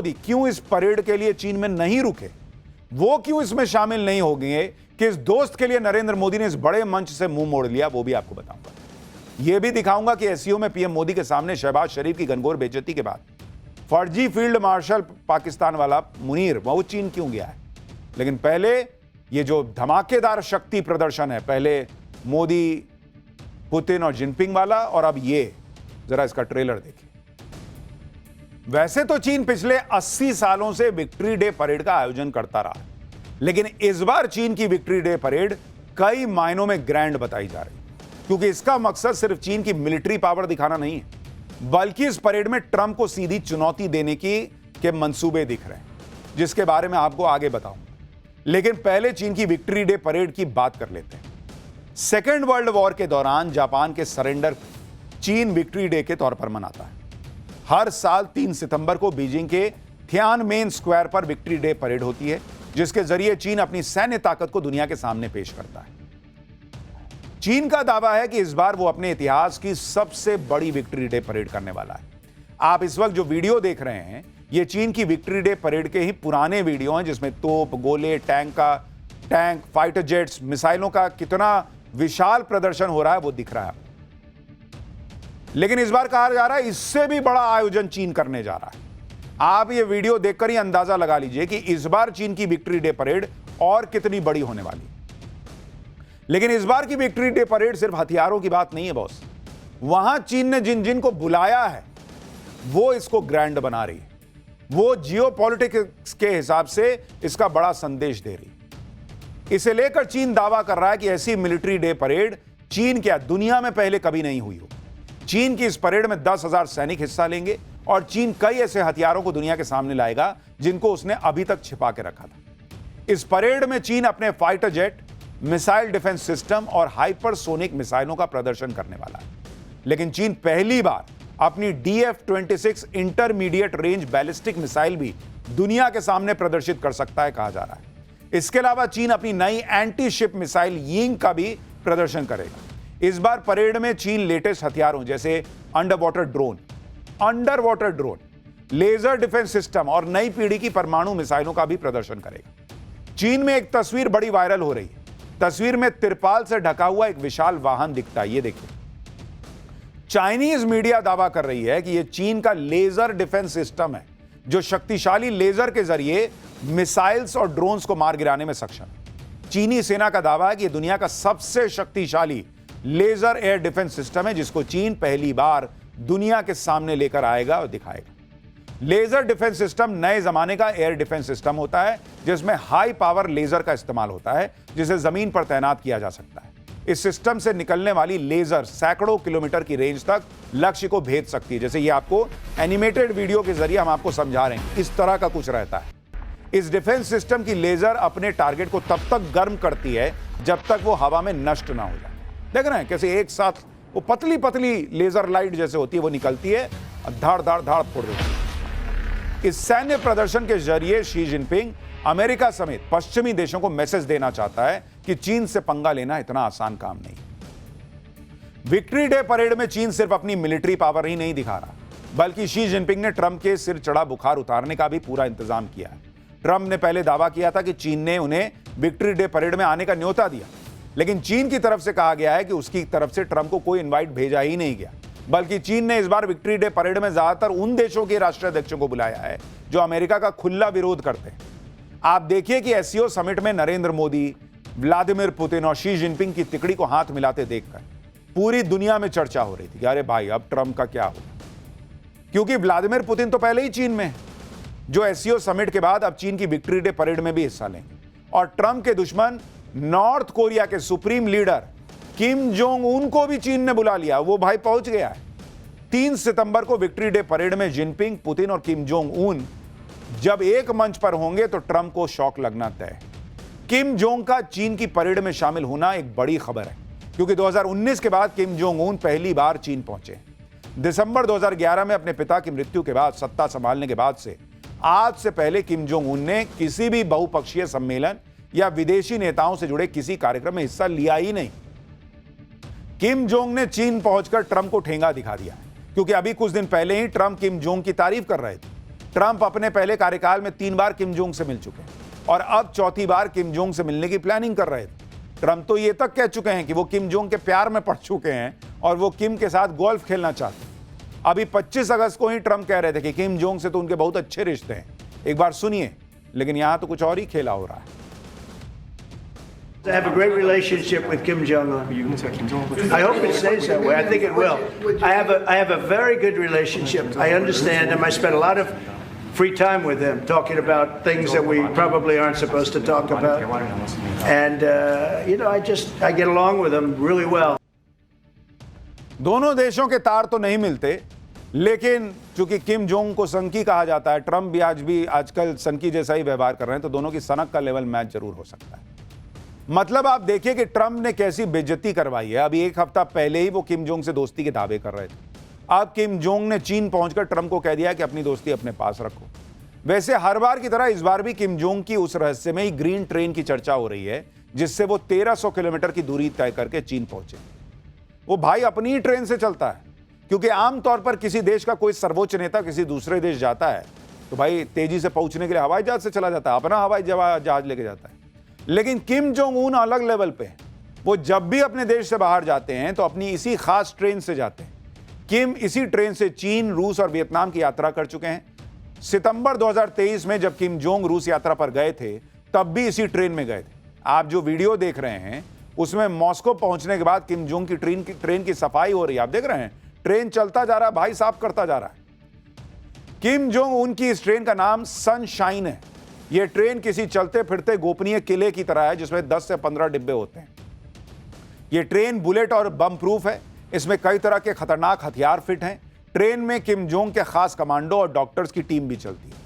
मोदी क्यों इस परेड के लिए चीन में नहीं रुके, वो क्यों इसमें शामिल नहीं हो गए कि इस दोस्त के लिए नरेंद्र मोदी ने इस बड़े मंच से मुंह मोड़ लिया, वो भी आपको बताऊंगा। यह भी दिखाऊंगा कि एससीओ में पीएम मोदी के सामने शहबाज शरीफ की घनघोर बेइज्जती के बाद फर्जी फील्ड मार्शल पाकिस्तान वाला मुनीर वो चीन क्यों गया है। लेकिन पहले ये जो धमाकेदार शक्ति प्रदर्शन है, पहले मोदी, पुतिन और जिनपिंग वाला, और अब ये जरा इसका ट्रेलर देखिए। वैसे तो चीन पिछले 80 सालों से विक्ट्री डे परेड का आयोजन करता रहा, लेकिन इस बार चीन की विक्ट्री डे परेड कई मायनों में ग्रैंड बताई जा रही है, क्योंकि इसका मकसद सिर्फ चीन की मिलिट्री पावर दिखाना नहीं है, बल्कि इस परेड में ट्रंप को सीधी चुनौती देने के मंसूबे दिख रहे हैं, जिसके बारे में आपको आगे बताऊंगा। लेकिन पहले चीन की विक्ट्री डे परेड की बात कर लेते हैं। सेकेंड वर्ल्ड वॉर के दौरान जापान के सरेंडर चीन विक्ट्री डे के तौर पर मनाता है। हर साल 3 सितंबर को बीजिंग के थियानमेन स्क्वायर पर विक्ट्री डे परेड होती है, जिसके जरिए चीन अपनी सैन्य ताकत को दुनिया के सामने पेश करता है। चीन का दावा है कि इस बार वो अपने इतिहास की सबसे बड़ी विक्ट्री डे परेड करने वाला है। आप इस वक्त जो वीडियो देख रहे हैं, ये चीन की विक्ट्री डे परेड के ही पुराने वीडियो हैं, जिसमें तोप, गोले, टैंक, फाइटर जेट्स, मिसाइलों का कितना विशाल प्रदर्शन हो रहा है वो दिख रहा है। लेकिन इस बार कहा जा रहा है इससे भी बड़ा आयोजन चीन करने जा रहा है। आप ये वीडियो देखकर ही अंदाजा लगा लीजिए कि इस बार चीन की विक्ट्री डे परेड और कितनी बड़ी होने वाली है। लेकिन इस बार की विक्ट्री डे परेड सिर्फ हथियारों की बात नहीं है बॉस। वहां चीन ने जिन जिन को बुलाया है वो इसको ग्रैंड बना रही है, वो जियोपॉलिटिक्स के हिसाब से इसका बड़ा संदेश दे रही है। इसे लेकर चीन दावा कर रहा है कि ऐसी मिलिट्री डे परेड चीन क्या दुनिया में पहले कभी नहीं हुई हो। चीन की इस परेड में 10,000 सैनिक हिस्सा लेंगे और चीन कई ऐसे हथियारों को दुनिया के सामने लाएगा जिनको उसने अभी तक छिपा के रखा था। इस परेड में चीन अपने fighter jet, missile defence system और हाइपरसोनिक मिसाइलों का प्रदर्शन करने वाला है। लेकिन चीन पहली बार अपनी DF-26 intermediate range ballistic missile भी दुनिया के सामने प्रदर्शित कर सकता है, कहा जा रहा है। इसके अलावा चीन अपनी नई एंटी शिप मिसाइल यिंग का भी प्रदर्शन करेगा। इस बार परेड में चीन लेटेस्ट हथियारों जैसे under water drone, laser defence system और नई पीढ़ी की परमाणु मिसाइलों का भी प्रदर्शन करेगा। चीन में एक तस्वीर बड़ी वायरल हो रही है। तस्वीर में तिरपाल से ढका हुआ एक विशाल वाहन दिखता है, ये देखिए। चाइनीज मीडिया दावा कर रही है कि यह चीन का लेजर डिफेंस सिस्टम है, जो शक्तिशाली लेजर के जरिए मिसाइल्स और ड्रोन्स को मार गिराने में सक्षम है। चीनी सेना का दावा है कि यह दुनिया का सबसे शक्तिशाली लेजर एयर डिफेंस सिस्टम है, जिसको चीन पहली बार दुनिया के सामने लेकर आएगा और दिखाएगा। लेजर डिफेंस सिस्टम नए जमाने का एयर डिफेंस सिस्टम होता है, जिसमें हाई पावर लेजर का इस्तेमाल होता है, जिसे जमीन पर तैनात किया जा सकता है। इस सिस्टम से निकलने वाली लेजर सैकड़ों किलोमीटर की रेंज तक लक्ष्य को भेद सकती है। जैसे ये आपको एनिमेटेड वीडियो के जरिए हम आपको समझा रहे हैं, इस तरह का कुछ रहता है। इस डिफेंस सिस्टम की लेजर अपने टारगेट को तब तक गर्म करती है जब तक वो हवा में नष्ट ना हो जाए। देख रहे हैं कैसे एक साथ वो पतली पतली लेजर लाइट जैसे होती है वो निकलती है और धाड़ धाड़ धाड़ फोड़ देती है। इस सैन्य प्रदर्शन के जरिए शी जिनपिंग अमेरिका समेत पश्चिमी देशों को मैसेज देना चाहता है कि चीन से पंगा लेना इतना आसान काम नहीं। विक्ट्री डे परेड में चीन सिर्फ अपनी मिलिट्री पावर ही नहीं दिखा रहा, बल्कि शी जिनपिंग ने ट्रंप के सिर चढ़ा बुखार उतारने का भी पूरा इंतजाम किया है। ट्रंप ने पहले दावा किया था कि चीन ने उन्हें विक्ट्री डे परेड में आने का न्योता दिया, लेकिन चीन की तरफ से कहा गया है कि उसकी तरफ से ट्रंप को कोई इनवाइट भेजा ही नहीं गया, बल्कि चीन ने इस बार विक्ट्री डे परेड में ज्यादातर उन देशों के राष्ट्राध्यक्षों को बुलाया है जो अमेरिका का खुला विरोध करते हैं। आप देखिए कि एससीओ समिट में नरेंद्र मोदी, व्लादिमीर पुतिन और शी जिनपिंग की तिकड़ी को हाथ मिलाते देखकर पूरी दुनिया में चर्चा हो रही थी कि अरे भाई अब ट्रंप का क्या होगा, क्योंकि व्लादिमीर पुतिन तो पहले ही चीन में है, जो एससीओ समिट के बाद अब चीन की विक्ट्री डे परेड में भी हिस्सा लेंगे। और ट्रंप के दुश्मन नॉर्थ कोरिया के supreme leader Kim Jong Un को भी चीन ने बुला लिया, वो भाई पहुंच गया है। 3 सितंबर को विक्ट्री डे परेड में जिनपिंग, पुतिन और किम जोंग उन जब एक मंच पर होंगे तो ट्रंप को शॉक लगना तय है। किम जोंग का चीन की परेड में शामिल होना एक बड़ी खबर है, क्योंकि 2019 के बाद किम जोंग उन पहली बार चीन पहुंचे। दिसंबर 2011 में अपने पिता की मृत्यु के बाद सत्ता संभालने के बाद से आज से पहले किम जोंग उन ने किसी भी बहुपक्षीय सम्मेलन या विदेशी नेताओं से जुड़े किसी कार्यक्रम में हिस्सा लिया ही नहीं। किम जोंग ने चीन पहुंचकर ट्रंप को ठेंगा दिखा दिया, क्योंकि अभी कुछ दिन पहले ही ट्रंप किम जोंग की तारीफ कर रहे थे। ट्रंप अपने पहले कार्यकाल में 3 बार किम जोंग से मिल चुके हैं और अब चौथी बार किम जोंग से मिलने की प्लानिंग कर रहे थे। ट्रंप तो ये तक कह चुके हैं कि वो किम जोंग के प्यार में पड़ चुके हैं और वो किम के साथ गोल्फ खेलना चाहते हैं। अभी 25 अगस्त को ही ट्रंप कह रहे थे कि किम जोंग से तो उनके बहुत अच्छे रिश्ते हैं। एक बार सुनिए, लेकिन यहां तो कुछ और ही खेला हो रहा है। I have a great relationship with Kim Jong-un. I hope it stays that way. I think it will. I have a very good relationship. I understand him. I spent a lot of free time with him talking about things that we probably aren't supposed to talk about. And I get along with him really well. दोनों देशों के तार तो नहीं मिलते, लेकिन चूंकि Kim Jong को सनकी कहा जाता है, ट्रंप भी आजकल सनकी जैसा ही व्यवहार कर रहे हैं, तो दोनों की सनक का लेवल मैच जरूर हो सकता है। मतलब आप देखिए कि ट्रंप ने कैसी बेइज्जती करवाई है। अभी एक हफ्ता पहले ही वो किम जोंग से दोस्ती के दावे कर रहे थे। अब किम जोंग ने चीन पहुंचकर ट्रंप को कह दिया कि अपनी दोस्ती अपने पास रखो। वैसे हर बार की तरह इस बार भी किम जोंग की उस रहस्यमयी ग्रीन ट्रेन की चर्चा हो रही है जिससे वो 1300 किलोमीटर की दूरी तय करके चीन पहुंचे। वो भाई अपनी ही ट्रेन से चलता है, क्योंकि आमतौर पर किसी देश का कोई सर्वोच्च नेता किसी दूसरे देश जाता है तो भाई तेजी से पहुंचने के लिए हवाई जहाज से चला जाता है, अपना हवाई जहाज लेके जाता है। लेकिन किम जोंग उन अलग लेवल पे हैं। वो जब भी अपने देश से बाहर जाते हैं तो अपनी इसी खास ट्रेन से जाते हैं। किम इसी ट्रेन से चीन, रूस और वियतनाम की यात्रा कर चुके हैं। सितंबर 2023 में जब किम जोंग रूस यात्रा पर गए थे तब भी इसी ट्रेन में गए थे। आप जो वीडियो देख रहे हैं उसमें मॉस्को पहुंचने के बाद किम जोंग की ट्रेन की सफाई हो रही है। आप देख रहे हैं ट्रेन चलता जा रहा है, भाई साफ करता जा रहा है। किम जोंग उन की इस ट्रेन का नाम सनशाइन है। यह ट्रेन किसी चलते फिरते गोपनीय किले की तरह है जिसमें 10 से 15 डिब्बे होते हैं। यह ट्रेन बुलेट और बम प्रूफ है। इसमें कई तरह के खतरनाक हथियार फिट हैं। ट्रेन में किम जोंग के खास कमांडो और डॉक्टर्स की टीम भी चलती है।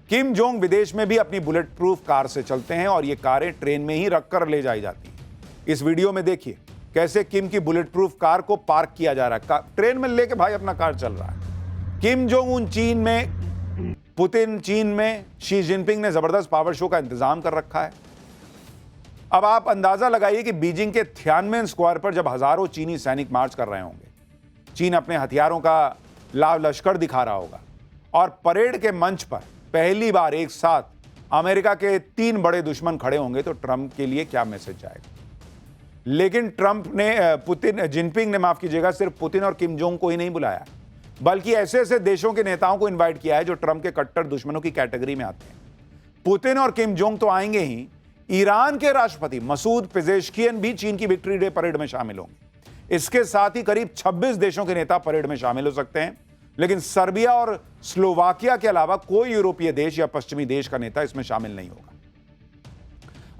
किम जोंग विदेश में भी अपनी बुलेट प्रूफ कार से चलते हैं और ये कारें ट्रेन में ही रखकर ले जाई जाती हैं। इस वीडियो में देखिए कैसे किम की बुलेट प्रूफ कार को पार्क किया जा रहा है। ट्रेन में लेके भाई अपना कार चल रहा है। किम जोंग उन चीन में, पुतिन चीन में, शी जिनपिंग ने जबरदस्त पावर शो का इंतजाम कर रखा है। अब आप अंदाजा लगाइए कि बीजिंग के थियानमेन स्क्वायर पर जब हजारों चीनी सैनिक मार्च कर रहे होंगे, चीन अपने हथियारों का लाव लश्कर दिखा रहा होगा और परेड के मंच पर पहली बार एक साथ अमेरिका के 3 बड़े दुश्मन खड़े होंगे तो ट्रंप के लिए क्या मैसेज जाएगा। लेकिन जिनपिंग ने माफ कीजिएगा, सिर्फ पुतिन और किम जोंग को ही नहीं बुलाया, बल्कि ऐसे ऐसे देशों के नेताओं को इनवाइट किया है जो ट्रंप के कट्टर दुश्मनों की कैटेगरी में आते हैं। पुतिन और किम जोंग तो आएंगे ही, ईरान के राष्ट्रपति मसूद पेजेश्कियन भी चीन की विक्ट्री डे परेड में शामिल होंगे। इसके साथ ही करीब 26 देशों के नेता परेड में शामिल हो सकते हैं, लेकिन सर्बिया और स्लोवाकिया के अलावा कोई यूरोपीय देश या पश्चिमी देश का नेता इसमें शामिल नहीं होगा।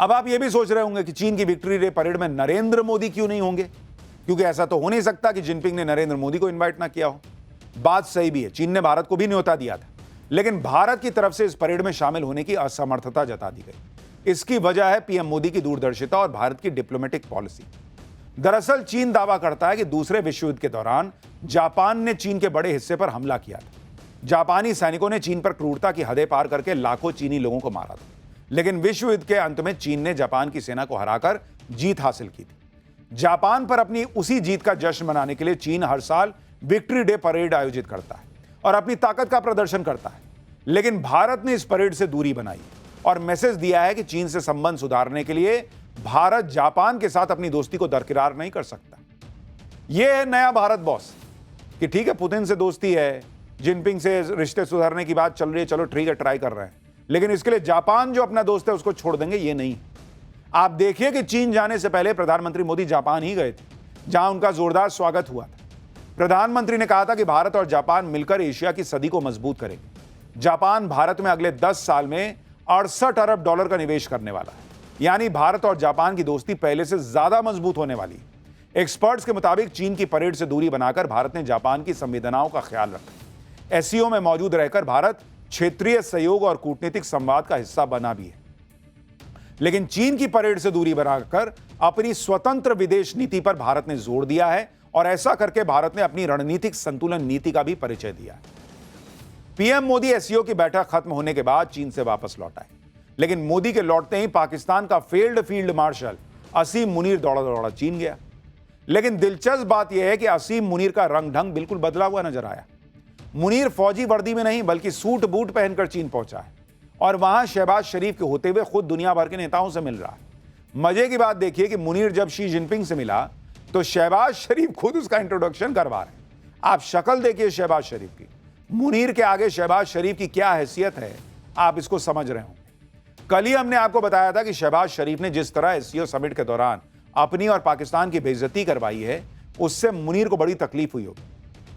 अब आप यह भी सोच रहे होंगे कि चीन की विक्ट्री डे परेड में नरेंद्र मोदी क्यों नहीं होंगे, क्योंकि ऐसा तो हो नहीं सकता कि जिनपिंग ने नरेंद्र मोदी को इन्वाइट ना किया हो। बात सही भी है, चीन ने भारत को भी न्योता दिया था, लेकिन भारत की तरफ से इस परेड में शामिल होने की असमर्थता जता दी गई। इसकी वजह है पीएम मोदी की दूरदर्शिता और भारत की डिप्लोमेटिक पॉलिसी। दरअसल चीन दावा करता है कि दूसरे विश्व युद्ध के दौरान जापान ने चीन के बड़े हिस्से पर हमला किया था। जापानी सैनिकों ने चीन पर क्रूरता की हदें पार करके लाखों चीनी लोगों को मारा था, लेकिन विश्व युद्ध के अंत में चीन ने जापान की सेना को हराकर जीत हासिल की थी। जापान पर अपनी उसी जीत का जश्न मनाने के लिए चीन हर साल विक्ट्री डे परेड आयोजित करता है और अपनी ताकत का प्रदर्शन करता है। लेकिन भारत ने इस परेड से दूरी बनाई और मैसेज दिया है कि चीन से संबंध सुधारने के लिए भारत जापान के साथ अपनी दोस्ती को दरकिरार नहीं कर सकता। यह है नया भारत बॉस कि ठीक है, पुतिन से दोस्ती है, जिनपिंग से रिश्ते सुधारने की बात चल रही है, चलो ठीक है, ट्राई कर रहे हैं, लेकिन इसके लिए जापान जो अपना दोस्त है उसको छोड़ देंगे, ये नहीं। आप देखिए कि चीन जाने से पहले प्रधानमंत्री मोदी जापान ही गए थे, जहां उनका जोरदार स्वागत हुआ था। प्रधानमंत्री ने कहा था कि भारत और जापान मिलकर एशिया की सदी को मजबूत करेंगे। जापान भारत में अगले 10 साल में 68 अरब डॉलर का निवेश करने वाला है, यानी भारत और जापान की दोस्ती पहले से ज्यादा मजबूत होने वाली है। एक्सपर्ट्स के मुताबिक चीन की परेड से दूरी बनाकर भारत ने जापान की संवेदनाओं का ख्याल रखा। एससीओ में मौजूद रहकर भारत क्षेत्रीय सहयोग और कूटनीतिक संवाद का हिस्सा बना भी है, लेकिन चीन की परेड से दूरी बनाकर अपनी स्वतंत्र विदेश नीति पर भारत ने जोर दिया है और ऐसा करके भारत ने अपनी रणनीतिक संतुलन नीति का भी परिचय दिया है। पीएम मोदी एससीओ की बैठक खत्म होने के बाद चीन से वापस लौट आए, लेकिन मोदी के लौटते ही पाकिस्तान का फील्ड मार्शल असीम मुनीर दौड़ा दौड़ा चीन गया। लेकिन दिलचस्प बात यह है कि असीम मुनीर का रंग ढंग बिल्कुल बदला हुआ नजर आया। मुनीर फौजी वर्दी में नहीं बल्कि सूट बूट पहनकर चीन पहुंचा है और वहां शहबाज शरीफ के होते हुए खुद दुनिया भर के नेताओं से मिल रहा है। मजे की बात देखिए कि मुनीर जब शी जिनपिंग से मिला तो शहबाज शरीफ खुद उसका इंट्रोडक्शन करवा रहे हैं। आप शक्ल देखिए शहबाज शरीफ की, मुनीर के आगे शहबाज शरीफ की क्या हैसियत है, आप इसको समझ रहे होंगे। कल ही हमने आपको बताया था कि शहबाज शरीफ ने जिस तरह एससीओ समिट के दौरान अपनी और पाकिस्तान की बेइज्जती करवाई है, उससे मुनीर को बड़ी तकलीफ हुई होगी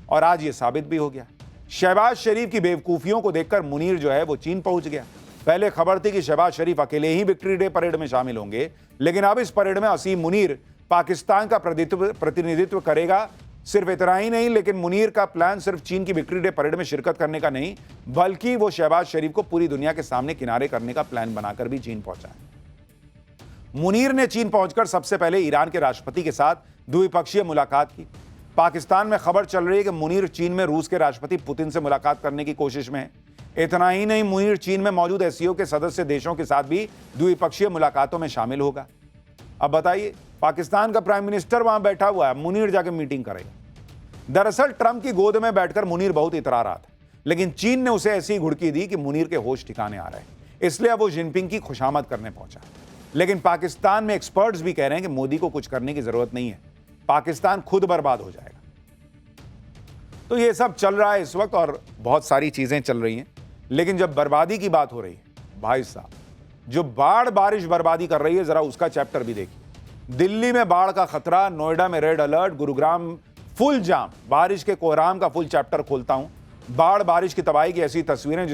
और आज ये साबित भी हो गया। शहबाज शरीफ की बेवकूफियों को देखकर मुनीर जो है वो चीन पहुंच गया। पहले खबर थी कि शहबाज शरीफ अकेले ही विक्ट्री डे परेड में शामिल होंगे, लेकिन अब इस परेड में असीम मुनीर पाकिस्तान का प्रतिनिधित्व करेगा। सिर्फ इतना ही नहीं, लेकिन मुनीर का प्लान सिर्फ चीन की विक्ट्री डे परेड में शिरकत करने का नहीं, बल्कि वो शहबाज शरीफ को पूरी दुनिया के सामने किनारे करने का प्लान बनाकर भी चीन पहुंचा है। मुनीर ने चीन पहुंचकर सबसे पहले ईरान के राष्ट्रपति के साथ द्विपक्षीय मुलाकात की। पाकिस्तान में खबर चल रही है कि मुनीर चीन में रूस के राष्ट्रपति पुतिन से मुलाकात करने की कोशिश में है। इतना ही नहीं, मुनीर चीन में मौजूद एससीओ के सदस्य देशों के साथ भी द्विपक्षीय मुलाकातों में शामिल होगा। अब बताइए, पाकिस्तान का प्राइम मिनिस्टर वहां बैठा हुआ है, मुनीर जाके मीटिंग करेगा। दरअसल ट्रंप की गोद में बैठकर मुनीर बहुत इतरा रहा था, लेकिन चीन ने उसे ऐसी घुड़की दी कि मुनीर के होश ठिकाने आ रहे हैं, इसलिए अब वो जिनपिंग की खुशामद करने पहुंचा। लेकिन पाकिस्तान में एक्सपर्ट्स भी कह रहे हैं कि मोदी को कुछ करने की जरूरत नहीं है, पाकिस्तान खुद बर्बाद हो जाएगा। तो ये सब चल रहा है इस वक्त और बहुत सारी चीजें चल रही हैं, लेकिन जब बर्बादी की बात हो रही है, भाई साहब, जो बाढ़ बारिश बर्बादी कर रही है, जरा उसका चैप्टर भी देखिए। दिल्ली में बाढ़ का खतरा, नोएडा में रेड अलर्ट, गुरुग्राम फुल जाम, बारिश के कोहराम का फुल चैप्टर खोलता हूं। बाढ़ बारिश की तबाही की ऐसी तस्वीरें